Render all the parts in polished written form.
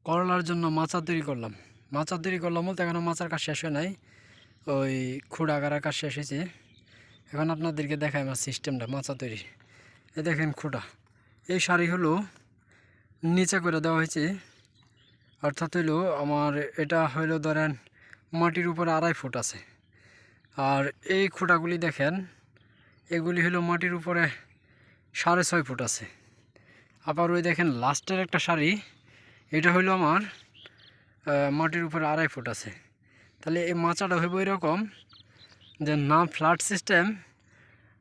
করলার জন্য মাচা তৈরি করলাম। মাচা তৈরি করলাম বলতে এখনও মাচার কাজ শেষ হয় নাই, ওই খুঁড়া গাড়ার কাজ শেষ হয়েছে। এখন আপনাদেরকে দেখাই আমার সিস্টেমটা মাচা তৈরি। এই দেখেন খুঁটা, এই সারি হলো নিচে করে দেওয়া হয়েছে, অর্থাৎ হইলো আমার এটা হইলো ধরেন মাটির উপরে 2.5 ফুট আছে। আর এই খুঁটাগুলি দেখেন, এগুলি হলো মাটির উপরে 6.5 ফুট আছে। আবার ওই দেখেন লাস্টের একটা সারি, এটা হইলো আমার মাটির উপরে 2.5 ফুট আছে। তাহলে এই মাচাটা হইব এরকম যে না ফ্ল্যাট সিস্টেম,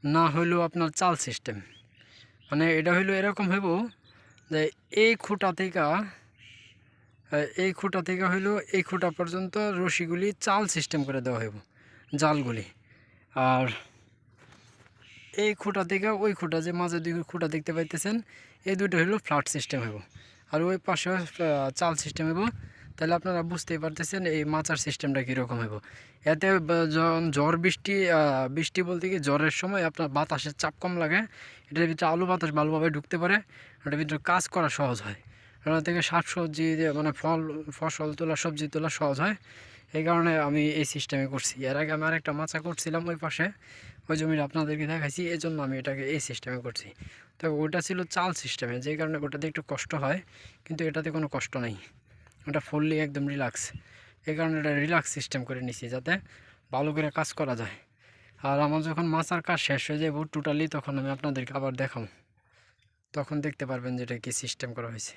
না হইলো আপনার চাল সিস্টেম। মানে এটা হইলো এরকম হইব যে এই খুঁটা থেকে হইলো এই খুঁটা পর্যন্ত রশিগুলি চাল সিস্টেম করে দেওয়া হইব, জালগুলি। আর এই খুঁটা থেকে ওই খুঁটা, যে মাঝে 2 খুঁটা দেখতে পাইতেছেন, এই দুটো হইলো ফ্ল্যাট সিস্টেম হইব, আর ওই পাশে চাল সিস্টেম হইব। তাহলে আপনারা বুঝতেই পারতেছেন এই মাচার সিস্টেমটা কীরকম হইব। এতে যখন ঝড় বৃষ্টি বলতে কি ঝড়ের সময় আপনার বাতাসের চাপ কম লাগে, এটার ভিতরে আলো বাতাস ভালোভাবে ঢুকতে পারে, এটার ভিতরে কাজ করা সহজ হয়, ওটা থেকে শাকসবজি মানে ফসল তোলা, সবজি তোলা সহজ হয়। এই কারণে আমি এই সিস্টেমে করছি। এর আগে আমি আরেকটা মাচা করছিলাম ওই পাশে, ওই জমিটা আপনাদেরকে দেখাইছি, এই জন্য আমি এটাকে এই সিস্টেমে করছি। তো ওটা ছিল চাল সিস্টেমে, যেই কারণে ওটাতে একটু কষ্ট হয়, কিন্তু এটাতে কোনো কষ্ট নেই, ওটা ফুললি একদম রিল্যাক্স। এই কারণে এটা রিল্যাক্স সিস্টেম করে নিছি যাতে ভালো করে কাজ করা যায়। আর আমার যখন মাচার কাজ শেষ হয়ে যাবে টোটালি, তখন আমি আপনাদেরকে আবার দেখাবো, তখন দেখতে পারবেন যে এটা কী সিস্টেম করা হয়েছে।